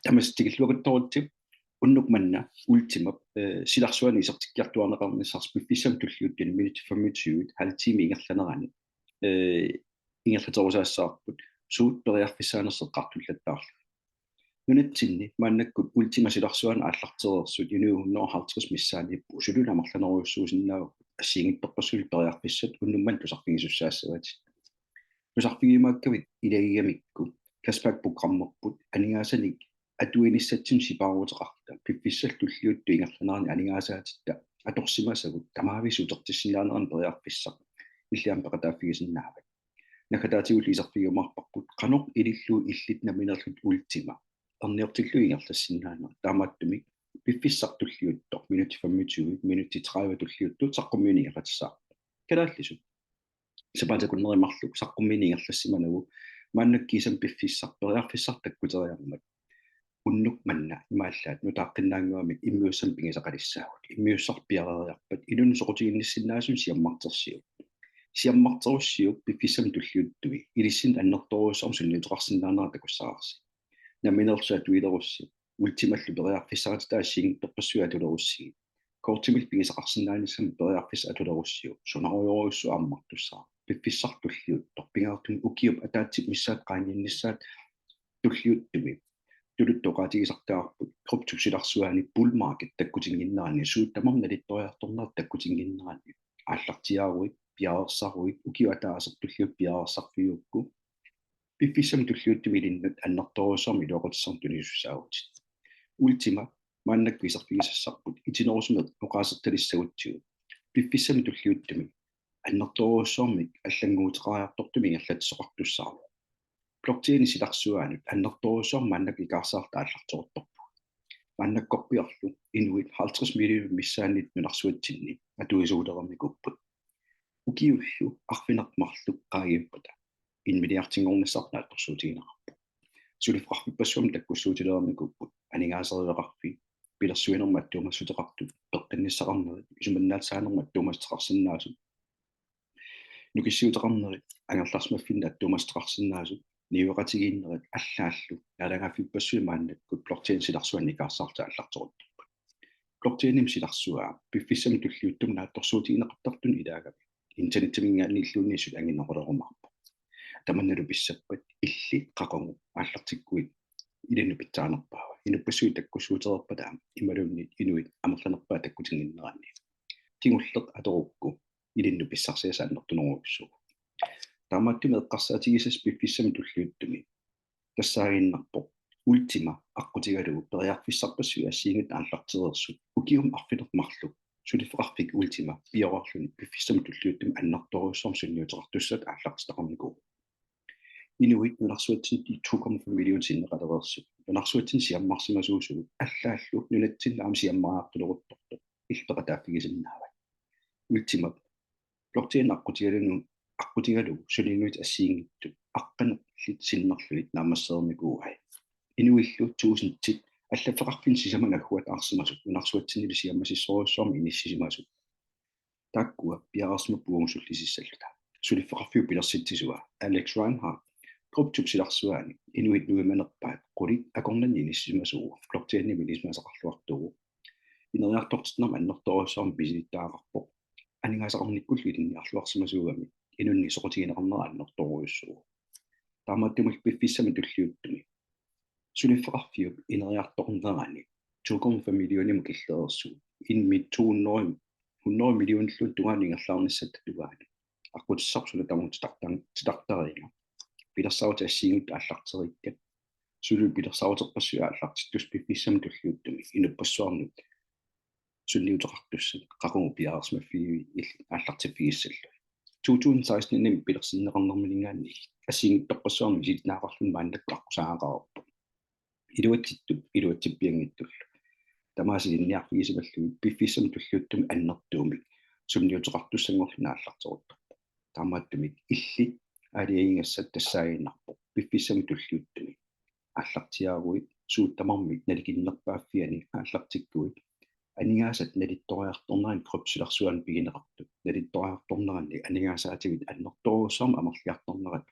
тамастигиллугатторутсип уннукманна ультимап силарсуани исертиккиартуарнеқарнissaars пиффисам туллиуттини минут 25 халтими ингерланерани ингерлаторусаассаарпут суут периарфиссаанерсеққартуллаттаарлу нунатсинни мааннаккут ультима силарсуана ааллартерерсут инуунноо 50 миссааниппу усулунамарланеруйуссуусиннааву ассиингитторпассули периарфиссат уннумман тусарпигисуссаассавати тусарпигимааккавит илагиамикку каспак программерпут анигаасаник атуиниссатсим сипааруутеқарта пипписсал туллиутту ингерланерани анигаасаатитта аторсимасагут тамаависутертиссиннаанеран периарфиссақ иллиам пеқатааффигисиннаават накатаатигул исарфигумаарпарпут қанор илиллуу иллит наминерлут ультима эрниортиллу ингерлассиннаанер таамааттумик пипписсартуллиуттор минут 25 минут 30 туллиутту саққумминингеқатсаа калааллису сапаатакуннеримарлук саққумминингерлассиманагу мааннаккисам пиффиссар периарфиссартаккутериармат уннук манна имааллаат нутааққиннаангуамик иммиуссам пигисақалиссаагут иммиуссарпиарериарпат илун соқутигинниссиннаасум сиаммартеруссиуп пиффисам туллиуттуи илиссин аннерторуусарм сунниутеқарсинаанера такуссаарси наминерсуа туилерусси ультималлу периарфиссаратаа ассигингторпассуа атулеруссиги кортимил пигисақарсинааниссам периарфисса атулеруссиу сунаруйоруссу ааммартуссаа пиффиссартуллиут торпингаартун укиуп атаатсип миссаат qaaniinnissaat туллиуттуми тулуттоqaатигисартаарпут круптуксиларсуаани пулмаркет таккутингиннерани сууттамар налитториарторнер таккутингиннерани ааллартиааруит пиаерсаруит укиуатаасертуллиут пиаерсарфиукку пиффисам туллиуттуми илиннут аннерторусарми луоқутиссарм тунисуссаагутит ультима мааннаккуисарфигисассарпут итинерусумет оqaасерталиссагутсигу пиффисам туллиуттуми аннерторуссармик аллангуутеқариартортуми ингерлатсоқартуссаарла блокчейн силарсуаанут аннерторуссарм мааннак икаарсаарта аалларторторпу мааннаккорпиарлу инуит 50 миллион миссаанит нунарсуатсинни атуисуулерамикуппут укиуллу арфинермарлук қаагиуппата инмилиартингорнссарнаатторсуутигинерарпу сулифрарфиппассуам таккуссуутилерамикуппут анигаасериеқарфи пилэрсуинерматтуумассутеқартут пеққинниссақарнери исуманнаатсаанермат туумастеқарсинаасу нукиссиутеқарнери ангерларсмаффинна аттуумастеқарсинаасу ниуеқатигииннерит аллааллу налагааффиппассуимааннаккут блокчейн силарсуанникаарсаарта алларторуттарпут блокчейним силарсуаа пиффиссами туллиуттум наатторсуутигинеқартартун илаагами интернеттимингаани иллуунниисут ангиннеқулерумарпу таманналу писсаппат илли қақонгу ааллартиккуит илинну питсаанерпаава инуппассуи таккуссуутерерпатаа ималуунни инуит амерланерпаа таккутингиннерани тингуллеқ аторукку илинну писсарсиасааннертунеруссуу таамааттуми эққарсаатигисас пиффиссами туллиуттуми тассаагиннарпо ультима аққутигалугу периарфиссарпассуи ассиингит ааллартерерсут укиум арфинермарлу сулифеқарфик ультима пиорарлуни пиффиссами туллиуттуми аннарторуссарм сунниутеқартуссат ааллартеқарникуу инуит нунарсуатсин 2,5 миллион синнеқалерерсут нунарсуатсин сиаммарсимасуусугут аллааллу нунатсиннаам сиаммаартулерутторто иллеқатааффигисиннаава ультима блокчейн аққутигалугу сулинуит ассиингитту аққанерлит синнерлулит наамассеермикуугай инуиллу 1000-тит аллафеқарфин сисамангаггуат аарсимасут нунарсуатсиннили сиаммасиссоруссуарми иниссисимасут таккуа пиарасма пуумсуллисиссаллута сулиффеқарфиу пилерситсисуа алекс райнхарт круптуксиларсуаани инуит нуиманерпаат қулит акорнанни иниссисимасуу блокчейнни милисмасақарлуартугу инериартортиннерма аннерторуссаарми писиттаагарпо анигаасақарниккуллу илинниарлуарсимасуугами инунни соқутигинеқарнера аннерторуйуссуу таамааттумик пиффиссами туллиуттуми сулиффеқарфиуп инериарторнерани 2,5 миллионим киллерерсуу инмит 200 миллионллу туганингерлаарниссат тугаани аққутиссарсуна тамут тартарига пилерсаути ассиингут ааллартериккат сулу пилерсаутерпассуа ааллартиттус пиффиссами туллиуттуми инуппассуарнут сунниутеқартуссат қақугу пиаарсмаффиуи ааллартиффигиссаллу 2016 ним пилерсиннеқарнермилингаанни ассиингиттоққассуарми ситнаақарлун мааннаккаққусаагаарпу илуатсиппиангиттуллу тамаасилинниарфигисималлуи пиффиссами туллиуттуми аннертуумик сунниутеқартуссангорлуна ааллартерутторпу таамааттумик илли алиингассат тассаагиннарпо пиффиссами туллиуттуми ааллартиааруит сууттамармик наликиннерпааффиани ааллартиккуит анигаасат налитториарторнеран крупсиларсуан пигинеқарту налитториарторнеранни анигаасаатигит аннерторуссарма амерлиарторнерат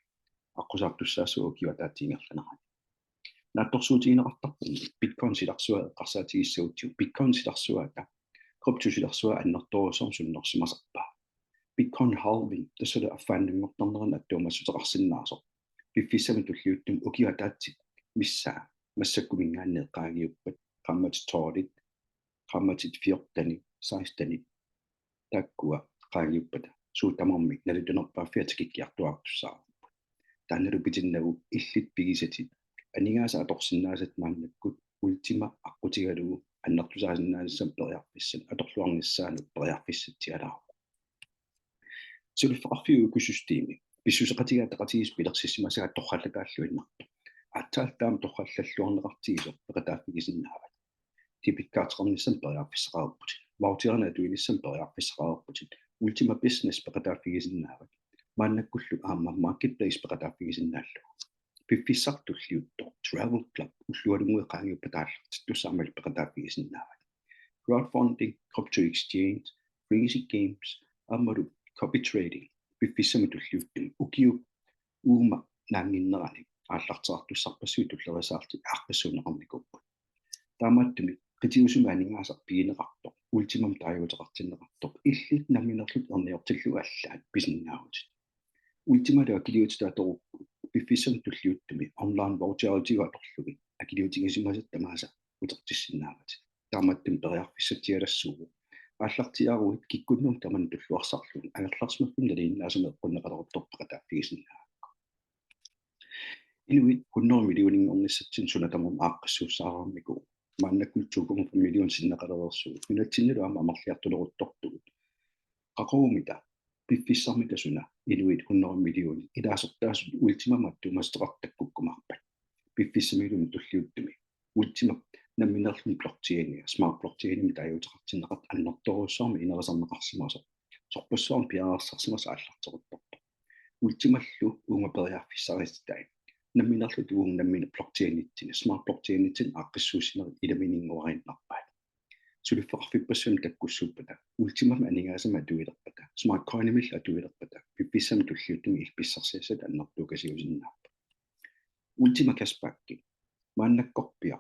аққусаартуссаассуу киуатаатингерланерани наатторсуутигинеқартарпун Bitcoin силарсуа эққарсаатигиссаутиу Bitcoin силарсуата crypto силарсуа аннэрторусорм суннэрсимасарпаа Bitcoin halving тассала аффааннингорторнеран аттуумассутеқарсиннаасо пиффиссами туллиуттум укиатаатсит миссаа массаккумингааннеэққаагиуппат qammat toodit qammatit fiortani saistani takkua qaagiuppata suutamarmi nalitunerpaaffiatikikkiartuartussaarup taannalupitinnagu illit pigisatit aningaasa atorsinnaasat maannakkut ultima aqqutigalugu annertusaasinnaanissam periarfissan atorluarnissaanut periarfissatialaaru sulfaqarfiu ekusysteemi pissuseqatigaataqatigis pilersissimasaat torrallakaalluinnartu аттаалтаам торраллаллуарнеқартигисо пеқатааффигисиннаават типиккаатеқарниссам периарфиссақарпут маутиарна туилиссам периарфиссақарпут ультима бизнес пеқатааффигисиннаават мааннаккуллу аама маркетплейс пеқатааффигисиннааллу пиффиссартуллиутто travel club уллуалунгуеқаагиуппатааллартит туссаамал пеқатааффигисиннаават crowdfunding crypto exchange crazy games аммалу copy trading пиффиссами туллиуттум укиу уума наангиннерани ааллартеартуссарпассуи туллерисаарти ааққиссуунеқарникуппут таамааттуми qitiusumaaningaasar pigineqartoq ultimam taayuuteqartinneqartoq illit namminerlut erniortillu allaat pisinnaavut ultimada akiliutitaatorukku piffissam tulliuttumi online voucheritiga atorlugi akiliutigisimmasat tamaasa utertissinnaavut taamaattum periarfissatialassuugu ааллартиааруит киккуннум таман туллуарсарлун агалларсмаффун налииннаасаме эққуннеқалерторпеқатааффигисиннаа Inuit 100 millioninngornissatsin sunatamun aaqqissuussaarammiku maannakkultuukum million sinneqalerersuut minatsinnilu aama amarliartuleruttortugut qaqorumita piffissarmita suna Inuit 100 millioni ilaasertaasut ultimamattu masteqartakkukkumarpat piffissamilum tulliuttumi ultima namminerlun blockchain smart blockchain taayuuteqartinneqat annertorussarmi inerisarneqarsimaso sorpassuarm piaraarsaarsimas aallarteruttortu ultimallu uungaperiarfissaristtai намминерлут уун наммина блокчейниттин смарт блокчейниттин ааққиссуусинери иламинингуарииннарпаат сулиффеқарфиппассуни таккуссууппата ультимам анигаасама атуилерпата смарт койнимил атуилерпата пипписсами туллиуттуми илписсарсиасат аннертуукасиусиннааппа ультима каспаакки мааннаккорпиа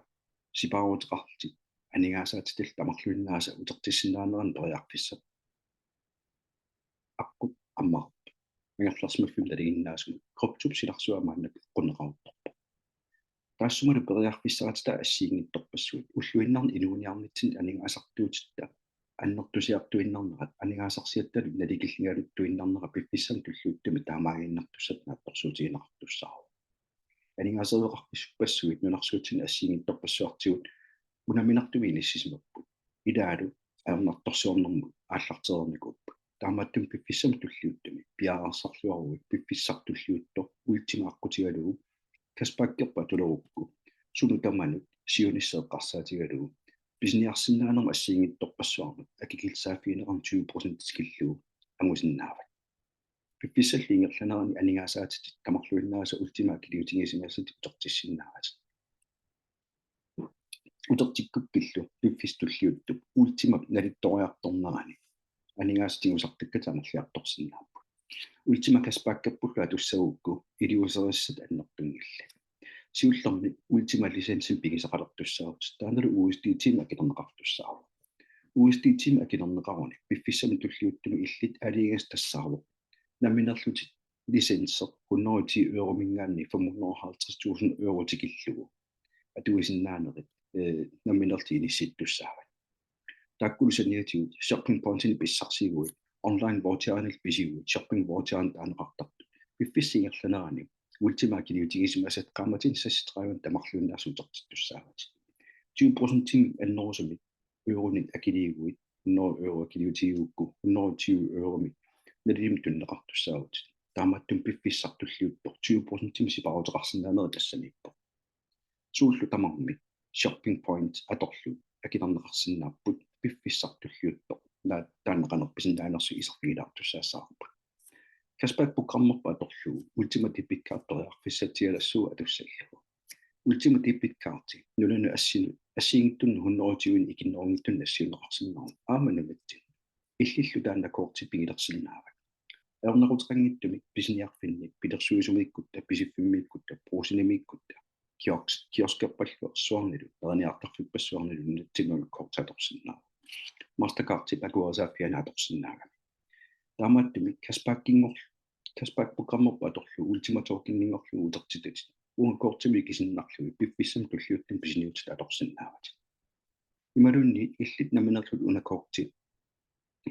сипааруутеқарти анигаасаатитил тамарлуиннааса утертиссиннаанеран периарфиссат аққут аммар миарларсмаффим налигиннаасуми кроптуп силарсуамааннак qunneqaruttorpa таассумалу периарфиссаратта ассиингитторпассуит уллуиннарни инуниарнитсин анигаасартуутитта аннертусиартуиннарнерат анигаасарсиатталу налигиллингалуттуиннарнера пиффиссам туллууттуми таамаагииннартуссат наапперсуутигинартуссаару анигаасереқарписсуппассуит нунарсуутсин ассиингитторпассуартигут унаминартуми иниссисимаппут илаалу аернарторсуорнэрмут ааллартерерникууппут таамааттум пиффиссам туллиуттуми пиаарсарлуаруит пиффиссартуллиутто ультимааққутигалугу каспааккерпа тулерукку сунутаманут сиониссеэққарсаатигалугу писниарсиннаанерма ассиингитторпассуармут акикилсааффиинерам 20% скиллугу ангусиннаават пиффиссаллиингерланерани анигаасаатит тамарлуиннааса ультима акилиутигисимассат утертиссиннаават утертиккуккиллу пиффистуллиуттуп ультима налитториарторнерани анигаастигусартаккатамерлиарторсиннааппу ультима каспааккаппулла туссагукку илиусериссат аннертунгилла сиуллерни ультима лисенсим пигисақалертуссаарут тааналу USDT акилернеқартуссаару USDT акилернеқаруни пиффиссами туллиуттуми иллит алигас тассаару наминерлути лисенсер 110 euro мингаанни 550.000 euro тикиллугу атуисиннаанерит наминерти инисситтуссаават таккулусаниатигут shopping point-ини писсарсигуит online voucher-нил писигуит shopping voucher-н таанеқартарту пиффиссингерланерани ultima килиутигисимасат qaamatin sassitraayun tamarluunnaarsuutertittussaavат 20% аннерусуми euroni akiliiguit 100 euro kiliutiigukku 120 euromi налим туннеқартуссаавут таамааттум пиффиссартуллиуппо 20% сипаруутеқарсинаанери тассаниппо сууллу тамарми shopping point аторлу акилернеқарсинааппут пиффиссартуллиутто таанеқанерписиннаанерсу исерфигилаартуссаассаарпут каспак программерпа аторлу ultima debit card периарфиссатиалассуу атуссаллу ultima debit card нулуну ассиингиттун 120 икиннерунгиттун ассиунеқарсиннару аамануматтин иллиллу тааннакоорти пигилерсиннаавак аернерутеқангиттуми писиниарфинник пилерсуисумиккутта писиффиммиккутта проосинимиккутта kioskerpalluarsuarnilu erniartarfipassuarnilu nutsinguakkortatorsinnaa Mastercard-tip akuasaafiana atorsinnaagami taamaattumi kaspaakprogrammerpa atorlu ultima talking-ningorlu utertitati uunkortimi kisinnarlugi piffissam tulliuttim pisiniutit atorsinnaagat imalunni illit naminerlut unakorti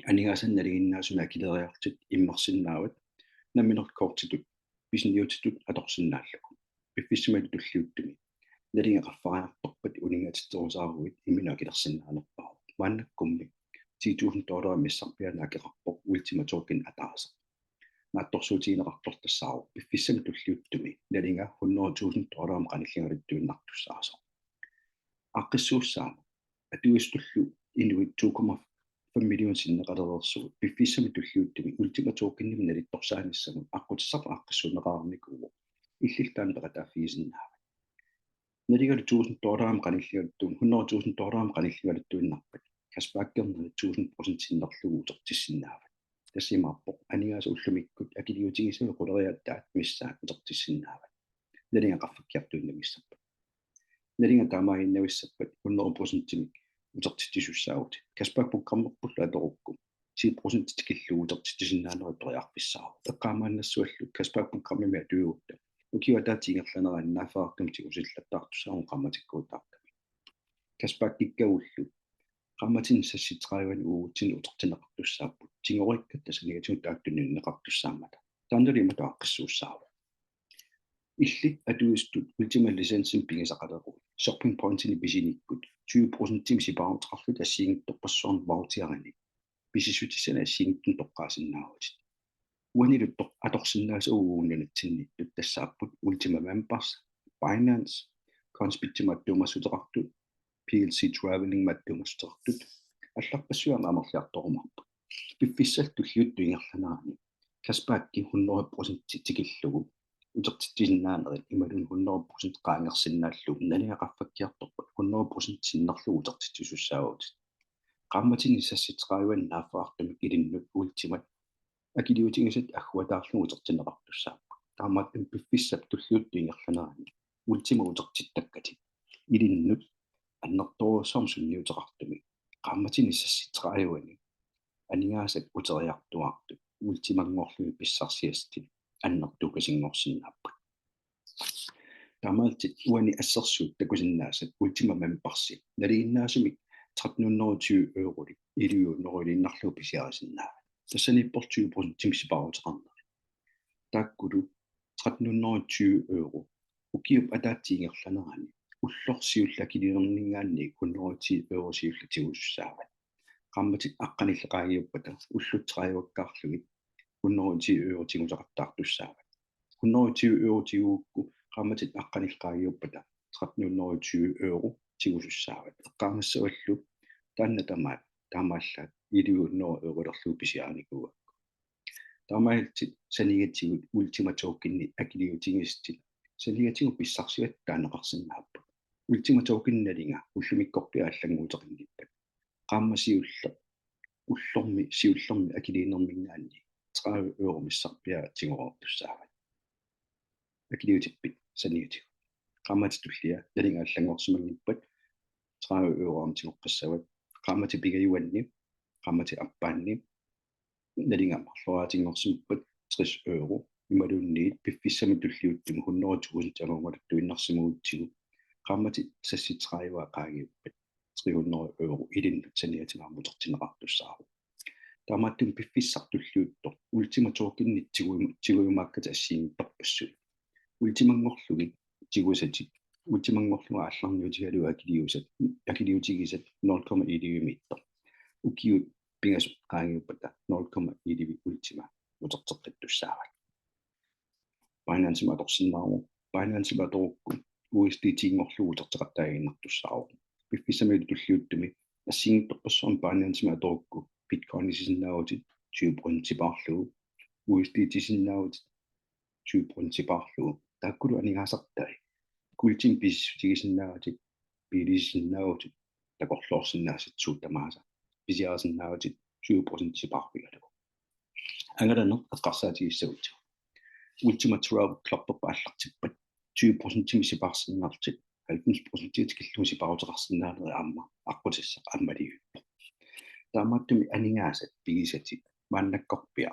anigaasannaliginnaasuma akileriartit immersinnaavat naminerkortitut pisiniutitut atorsinnaallugu piffissamalu tulliuttumi nalingeqaffariartorpat uningatitsorusaaruit iminu akilersinnaanerpaa maannakkummi $10,000 missarpiana akeqarpoq ultima talking ataasa naattorsuutiineqartortassaaru piffissam tulliuttumi nalinga $100,000 qanillingalattuinnartussaasa aqqissuussaama atuistullu inuit 2,5 million sinneqalereersugut piffissami tulliuttumi ultima talking-nim nalittorsaanissagum aqqutissarpa aqqissuuneqaarnikuugu illiltaan peqataafiisinnaaga naligalu $1,000 qanillingalattuun $100,000 qanillingalattuinnarpat kaspaakkernerni 1,000% sinnerlugu utertissinnaaga тассимаарпоқ анигааса уллумиккут акилиутигисаа quleriattaat миссаа утерtissinnaavat налинга qaffakkiartuinnamissappa налинга таамаагиннависсаппат 100%-имик утерtittissussaagut каспаак программерпулла аторукку 10% тикиллугу утерtittisиннаанери периарписсаару эққаамааннассуаллу каспаак программими атуйуутта укиуатаатингерланераа наафаартумтиг усиллаттаартуссаарун qammatikkuutaartami каспаак киккагуллу qammatin sassitraivani uutsin utertineqartussaapпут тигориккат тасанигатигут таактунниннеқартуссаамата тааннали тааққиссууссаару illit atuistut ultima licensin pingisaqaleru shopping point-ini bisinikut 20%-im sipaarutrarlut assiingittorpassuarn vautiarani bisisutissana assiingittun toqqaasinnaarut uaniluttor atorsinnaasa uuguunnatsinnit tassaapput ultima members Binance conspitimatuumassuteqartut PLC traveling mattuumassuteqartut алларпассуама амерлиарторумарпа пиффиссал туллиутту ингерланаани каспаакки 100% тикиллугу утерtittisиннаанерит ималун 100% qaangersinnaallугу налиақаффаккиарторпут 100% синнерлугу утерtittissussaagut qammatini sassitqaayuan naafaartumi ilinнут ultimat акилиутигисат аггуатаарлугу утерtинеқартуссааппа таамааттум пиффиссап туллиутту ингерланаани ultima утерtиттаккати илиннут аннерторуссаам сунниутеқартуми qammatini sassitqaayuani анигаасат утериартуарту ultimangorlumi писсарсиасти аннертукасингорсиннааппа таамаалтит уани ассерсуут такусиннаасат ultima membersi налигиннаасумик 1320 € илиуннорулиннарлуу писиарисиннаа тассаниппор 20% тимсипарутеқарнери тааккулу 1320 € укиуп атаатсиингерланерани уллорсиуллакилинернингаанни 110 € сиуллатигуссаават qammatit aqqanilleqaagiuppata уллутсериуаккаарлугит 110 € тигусеқартаартуссаават 110 € тигуукку qammatit aqqanilleqaagiuppata 1320 € тигусуссаават эққарнассаваллу таанна таамааллаат 90 € писиааникуа таамаалтит санигатигут ultima talking-ни акилиутигистит санигатигу писсарсиат таанеқарсинааппа ultima talking-налинга уллумиккорпиааллангуутеқингиппат qaamasiulla ullormi siullormi akiliinermingaanni 30 € missarpia tingorortussaavат akiliutippit sanigatigu qaamatitullia nalingaallangorsimangippat 30 € tigorqassavат qaamati pigayuanni qaamati appaanni nalingamarluaatingorsimippat 60 € imalunniit piffissami tulliuttimu 100,000 alormalattuinnarsimuutsigu qaamati sassitraayua qaagiuppat 300 € ilin saniatimaammutertineqartussaaru таамааттум пиффиссартуллуутто ultima talking-ни тигуйумаакката ассиингитторпассут ultimangorlugi тигусатик ultimangorluга алларниутигалу акилиутигисат 0,1 укиут пингасу qaangiuppata 0,1 ultima утерteqqittussaavак Binance маторсиннаару Binance маторукку USDT-ngorlugu uterteqattaaginnartussaaru пиффисамили туллиуттуми ассингитторпассуарн Binance маторукку Bitcoin isinnaagutit 20% типаарлугу USDT isinnaagutit 20% типаарлугу тааккулу анигаасартай культим писсутигисиннаагатит пилисиннаагутит такорлоорсиннаасатсуут тамааса писиарсиннаагатит 20% типаарпигалу ангаланер эққарсаатигиссагутсу Ultima Travel Club аллартиппат 20% сипаарсиннаартик 90% киллуусипарутеқарсинаалери аама аққутиссақ аммалиуиппо таамааттуми анигаасат пигисатик мааннаккорпиа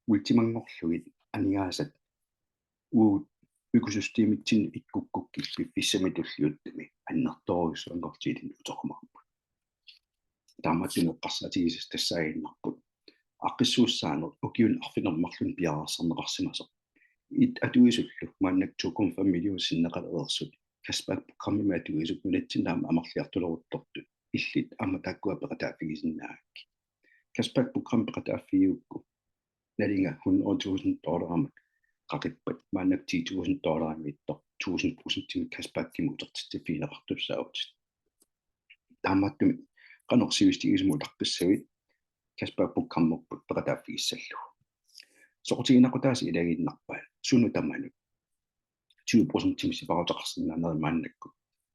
ультимангорлугит анигаасат уу økosystemитсин иккуккукки писсами туллиуттами аннарторюсуангортиилин уторумарпу таамааттуми эққарсаатигисас тассаагиннарпут аққиссууссаанут укиун арфинермарлун пиараарсарнеқарсимасо ит атуисуллу мааннактукум фамилиусиннеқалеерсут каспак программи атуисут нунатсинаама амарлиартулерутторту иллит ама тааккуа пеқатаафигисиннаагакки каспак программи пеқатааффиуукку налинга $100,000 qaqippat maannak $10,000 mittor 1000% kaspakkim utertittifiineqartussaaut taamaattumi qanorsivistigismu taqqissavit kaspakpukkammerput peqataaffigissallu soqutiginaqutaasi ilaginnarpaa sunu tamanu 20% siparutaqarsinnaaneri maannakku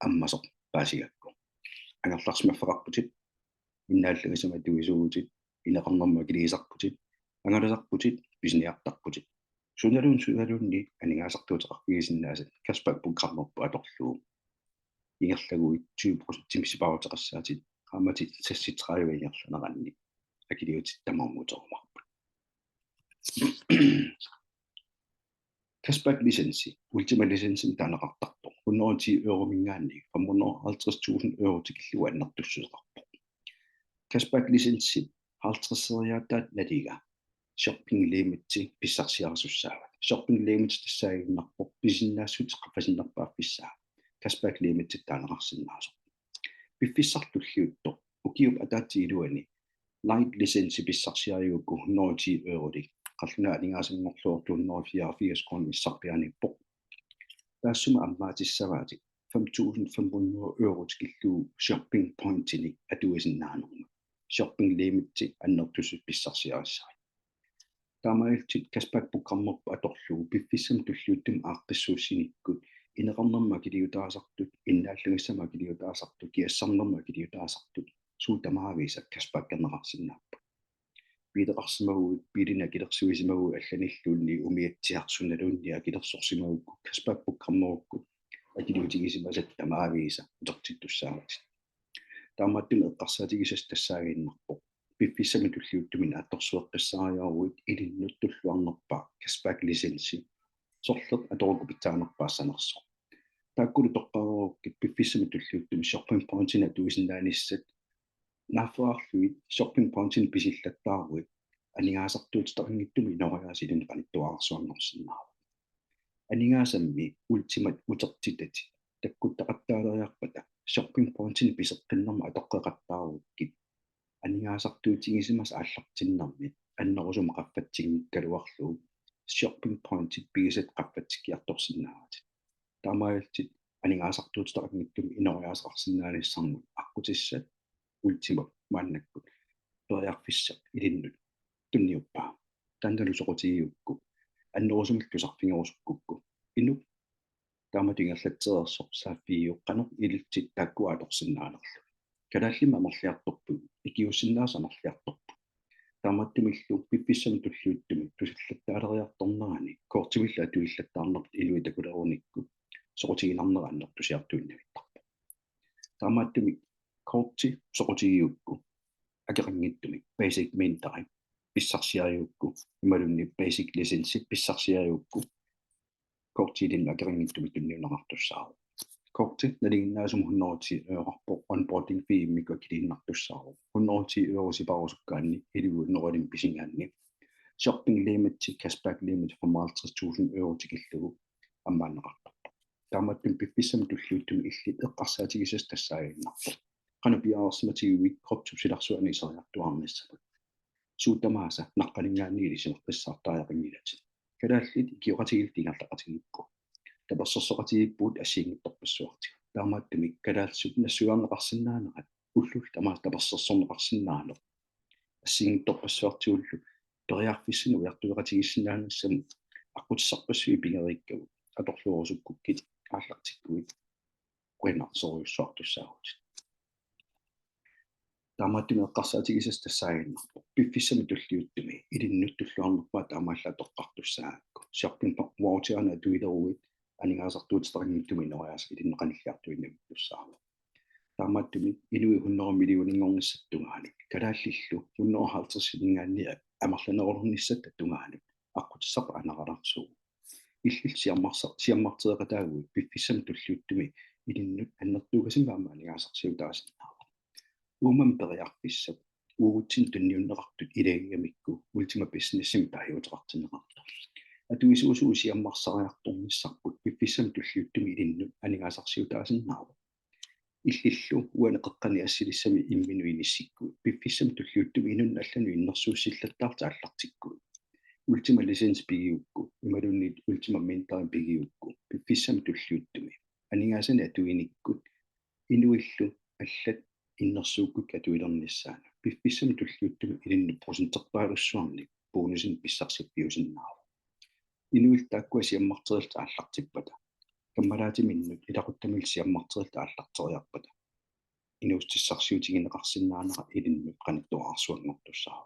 ammasoq paasigakkku angerlarsmafferarputit innaallugisama tuisuutit ineqarnerma kiliisarputit angalusarputit pisniartarputit sunalunni aningaasartuuteqarfigisinnaasat kaspakpukkammerpu atorluu ingerlaguit 20% siparutaqassaatit qaamatit sassitraayuingerlaneranni akiliutit tamarmuuterumarpu Kaspak lisensi ultima lisensin taanaqartarpoq €110 mingaanni €550,000 tikilluannartussuseqarpoq Kaspak lisensi haltrisseriaataat naliga shopping limit pissarsiarasussaavat shopping limit tassaaginnarpoq pisinnaassuut qaffasinnarpaafissaa Kaspak limit taanaqarsinnaasoq piffissartulliuttoq ukiup ataatiiluani light lisensi pissarsiariukku €110 qalluna alingaasingorluortuunnerfiarfias kroonissarpianippoq taassuma ammaatissavaati €5,500 tikilluu shopping pointini atuisinnaanerma shopping limit annertussut pissarsiarissari taamailtit kaspakpukkammerpu atorluu piffissam tulluuttum aaqqissuussinikkut ineqarnerma kiliutaasartut innaallugissama kiliutaasartut kiassarnerma kiliutaasartut suutamaavisa kaspakkerneqarsinnaappu piiteqarsimaguut piilina kilersuisimagu алланиллуунни умиатсиарсуналуунни акилерсорсимагукку kaspakpukkammerukku акилиутигисимасат тамаависа утертиттуссаават таамааттуми эққарсаатигисас тассаагииннарпоқ пиффиссами туллиуттумин атторсуэққиссаариаруит илиннут туллуарнерпаа kaspак лисенси сорлеқ аторуку питсаанерпаассанерсо тааккулу тоққарерукки пиффиссами туллиуттуми shopping point-ина туисиннааниссат нафаарлуит shopping point-ин писиллаттааруит анигаасартуутитақингиттуми инориаасилин паниттуаарсуарнерсиннаава анигаасамми ультимат утертитати таккуттақаттаалериарпата shopping point-ин писеққиннерма атоққеқаттааруккит анигаасартуутигисимас ааллартиннэрми аннерусума qaffатсигмиккалуарлуу shopping point-ит пигисат qaffатсикиарторсиннаават таамаалтит анигаасартуутитақингиттуми инориаасеқарсиннаанissarmut аққутиссат ultima maannakku periarfissaq ilinnu tunniuppaa tandalusoqutigiukku annerusumillusarfingerusukkukku inu taamatingerlatseersoq saaffiiuqqanoq ilitsit taakkuaatorsinnaanerlu kalaallimma amerliartorpu ikiussinnaasaamerliartorpu taamattumillu pippissami tulluuttumi tusillattaaleriartornerani koortimilla atuillattaarnerput iluitakulerunikku soqutiginarneraannertusiartuinnavittarpu taamattumi korti soqutigiukku akerangittumi basic mentari pissarsiariukku imalunni basic lisensi pissarsiariukku kortiilin akerangittumi tunniunaqartussaaru korti nalinginnaasum €110 onboarding fee immikku kiliinnartussaaru €110 siparusukkaanni iliuunnerulin pisingaanni shopping limit kaspак limit €55,000 tikillugu ammaanneqartarpa taamattum piffissam tulluuttumi illit eqqarsaatigisas tassaaginnarpa qanapiaarsimatiguit kortupsilarsuani isariartuarnissaput suutamaasa naqqalingaanniili sinerqissaartaajaqingilat kalaallit ikiuqatigil tingarlaqatigikku tapersersoqatigippuut assiingittorpassuartigu taamaattumi kalaalsut nassuaanneqarsinnaaneqat ullull tamaas tapersersorneqarsinnaaneq assiingittorpassuartigullu periarfissinu ujartueqatigissinnaanissam аққутиссарпассуи пингериккагу аторлуурусуккуккит ааллартиккуит qinarsoruissuartussaagut таамааттуми эққарсаатигисас тассаагиннарпо пиффиссами туллиуттуми илиннут туллуарнерпаа таамаалла тоққартуссаагакку shopping voucher-на туилеруит анингаасартуутеқангиттуми нориас илиннеқаниллиартуиннамиттуссаама таамааттуми инуи 100 миллионингорниссаттунгаани калааллиллу 150 амерланерулерниссат таттунгаани аққутиссаққа анақаларсуу иллил сиаммартеқатаагуи пиффиссам туллиуттуми илиннут аннертуугасимаама анингаасарсиутаасиннаава уумам периарписсап уутсин тунниуннеқартут илагиамикку ультима бизнессим таиутеқартинеқарту атуисуусуу сиаммарсариарторнissarput пиффиссам туллиуттуми илиннут анингаасарсиутаасиннаава иллиллу уанеқеққани ассилиссами имминуиниссикку пиффиссам туллиуттуми инун аллану иннерсууссиллаттаарта аллартикку ультима лиценс пигиукку ималуннит ультима ментар пигиукку пиффиссам туллиуттуми анингаасани атуиниккут инуиллу аллат иннерсууккут атуилерниссаана пиффиссам туллиуттуми илинну процентеқпаалуссуарни бонусин писсарсиппиусиннаава инуил тааккуа сиаммартерилта аллартиппата каммалаатиминнут илақуттамил сиаммартерилта аллартериарпата инуустиссарсиутигинеқарсинаанера илиннут қаниттуаарсуангортуссаа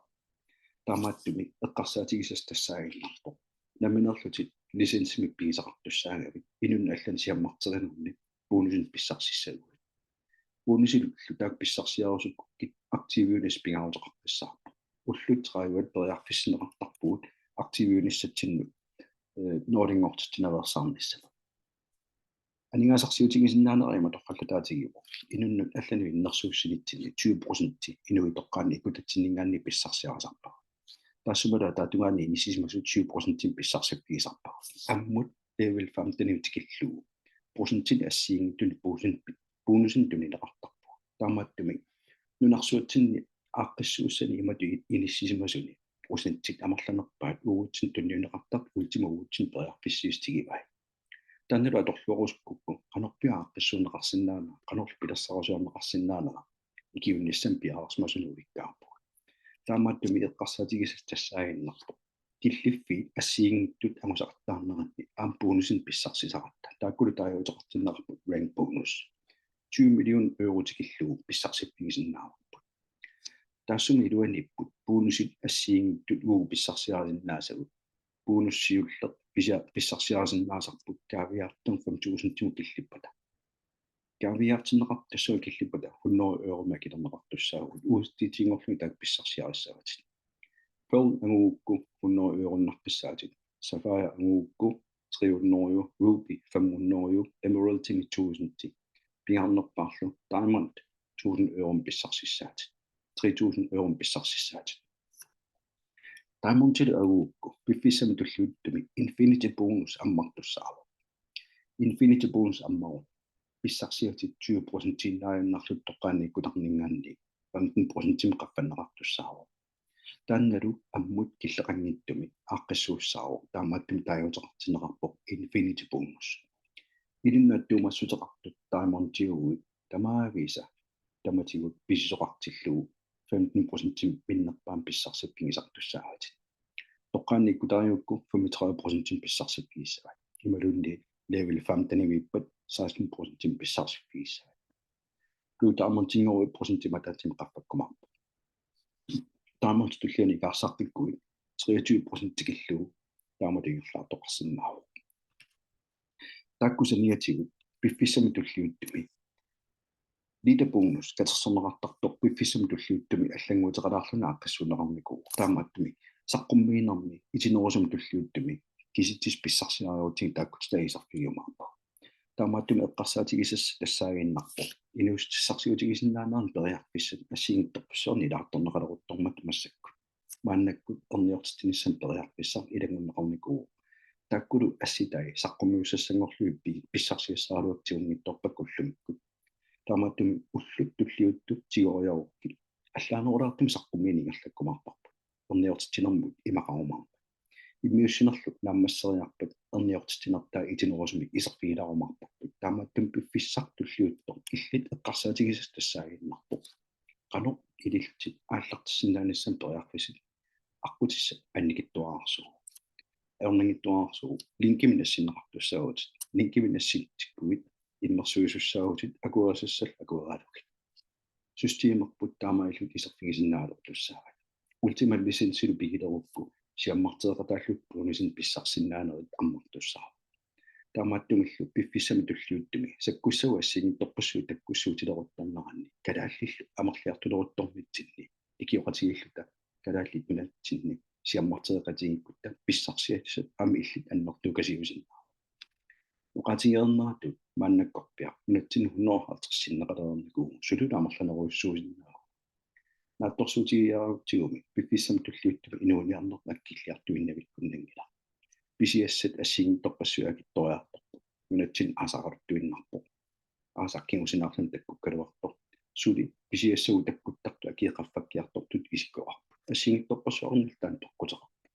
таамааттуми эққарсаатигисас тассаагилларпо наминерлутит лиценсими пигисақартуссаагавит инун аллан сиаммартеринерни бонусин писсарсиссагуит бонусилуллу таак писсарсиарусуккит активиунис пигаутеқарписсаарпо уллутрааюат периарфиссинеқартарпуут активиуниссатсинну ноолингортитинаверсаарниссама анингаасарсиутигисиннаанерима тоққаллатаатигиу инуннут аллану иннерсууссилитсини 20% инуи тоққаани икутатсиннингаанни писсарсиарасарпаа тассумала таатунгаани инисисимасу 20% писсарсаппигисарпаа аммут level 15 тикиллуу процентин ассиингтуни бонусин тунилеқартарпу таамааттуми нунарсуутсинни ааққиссууссани имату иниссисимасуни процентик амерланерпаат уутсин тунниунеқартар ультима уутсин периарписсиустигивай таннера аторлуорускукку канарпиа ааққиссуунеқарсинаана канорлу пилассарусуарнеқарсинаана икиунниссам пиаарсмасуну иккаарпу таамааттуми эққарсаатигисас тассаагиннарпу киллиффи ассиингтут амусақартаарнеранни аам бонусин писсарсисаратта тааккулу таажутеқартиннерпу rank bonus 20 million euro тикиллуу писсарсиппигисиннааварпу таассуми илуаниппут бонусит ассиингтут уу писсарсиариннаасагу бонуссиуллер писсарсиарисиннаасарпут каавиартун 5000 тиму киллиппата каавиартиннеқар тассуа киллиппата 100 euro макилернеқартуссаагут ууститингорлуи таак писсарсиарissаватит Pearl angukku 100 euronarpissaati Sapphire angukku 300 euro Ruby 500 euro Emerald 1000 pingarnerparlu Diamond 1000 euro pissarsisaati 3000 euro pissarsisaati Diamond til angukku piffissam tulluuttumi Infinity bonus ammartussaava Infinity bonus ammaru pissarsiati 20% naajannarlut toqqaannikkutarningaanni 15% qaffannaqartussaava таанналу аммут киллеқангиттуми ааққиссууссаару таамааттуми таажутеқартинеқарпоқ Infinity bonus илиннааттуумассутеқартут таамонтиугуи тамаависа таматигут писисоқартиллуу 15% миннерпаам писсарсиппигисартуссааати тоққаанниккутариукку 35% писсарсиппигиссават ималунни level 15 виппат 16% писсарсиппигиссават куутаамонтингоруи процентиматаатими қаффаккумарпа таамаат туллиани каарсартиккуи 23% тикиллуу тааматигерлаа тоқарсинаава таккусаниатигут пиффиссами туллиуттуми лида бонус катерсернеқартарторп пиффиссами туллиуттуми аллангуутеқалаарлуна аққиссунеқарнику таамааттуми саққуммиинарни итинерусум туллиуттуми киситсис писсарсиариутин тааккутстагисарфигиумаарпа таамааттуми эққарсаатигисас тассаагииннарпо инуустиссарсиутигисиннаанаарни периарписсат ассиингтарпуссуарни илаарторнеқалеруттормат массаккут мааннаккут орниортитиниссам периарписсар илагуннеқарникуу таккулу асситай саққумиуссассангорлуи писсарсиассаалуактигунгитторпаккуллумиккут таамааттуми уллут туллиутту тигориаруққит аллаанерулаартуми саққумиинингерлаккумаарпарпа орниортитинэрмут имақарумаарпа иммиуссинерлук нааммассериарпат эрниортитинертаа итинерусумик исерфигиларумаарпарпут таамааттум пиффиссартуллиуттор иллит эққарсаатигисас тассаагиннарпо қано илилтит ааллартиссинааниссам периарфисит аққутисса анникиттуаарсуу эрнангиттуаарсуу линкиминассиннеқартуссаагут линкиминасситтиккуит иммерсуисуссаагутит акуасассал акуараалукит системерпут таамаиллут исерфигисиннаалертуссаагат ультима лисенсилу пигилерукку сиаммартеқатааллут бонусин писсарсиннаанерит аммартуссаа таамааттумиллу пиффиссами туллиуттуми саккуссава ассигин торпуссуу таккуссуутилеруттарнаранни калааллиллу амерлиартулеруттормитсинни икиоқатигиллута калааллит минатсинни сиаммартеэқатигиккутта писсарсиатсат ами иллит аннертукасиусинна уқатигернаату мааннаккорпиа минатсин 150 сулула амерланеруйуссуусиннаа наатторсуутигиарутигуми пиффиссам туллиуттуми инуниарнер наккиллиартуиннавиккуннангила писиассат ассигин торпассуа акитториарторпо минатсин асақартуиннарпо аасақкингусинарлан таккуккалуарпо сули писиассагу таккуттарту акиеқарфаккиартортут исиккоарпу ассигитторпассуарнилтаан торкутеқарпу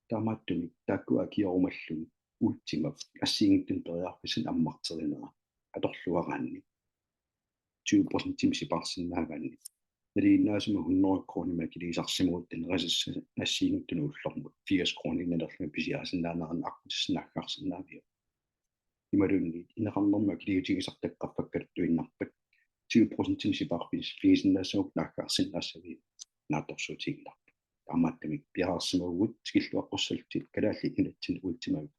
таамааттуми таакку акиорумаллуги ултима ассигиттун периарписан аммартеринера аторлуараанни 20% сипарсиннаагаанни налииннаасума 100 kroner макилисарсимуут нерасасса ассигиттуну уллормут 80 kroner нерлуми писиаасиннаанеран аққутиссиннааккаарсинаавиу ималунни инеқарнэрма килиутигисартаққарфаккаттуиннарпат 20% сипарпис фигисиннаассагук нааккаарсиннаассавиу нааторсуутигиларпу таамааттамик пиаарсимагугут тикиллуаққуссалтит калаалли инатсин ултимаг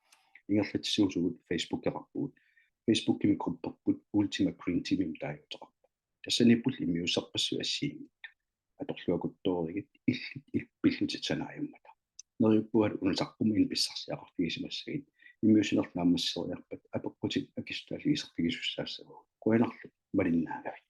ингерлатсуусугут фейсбуккеқарпугут фейсбуккими групперпут ултима green team-им таajутеқарпу тассаниппул имиуссарпассу ассииммит аторлуакутторигит иллит иппиллутитсанааюммата нериуппуат унусарпумин писсарсиақартигисимассагит имиусинерлаамассериарпат апеққутит акистуалигисартигисуссаассагу куанарлу малиннаагавит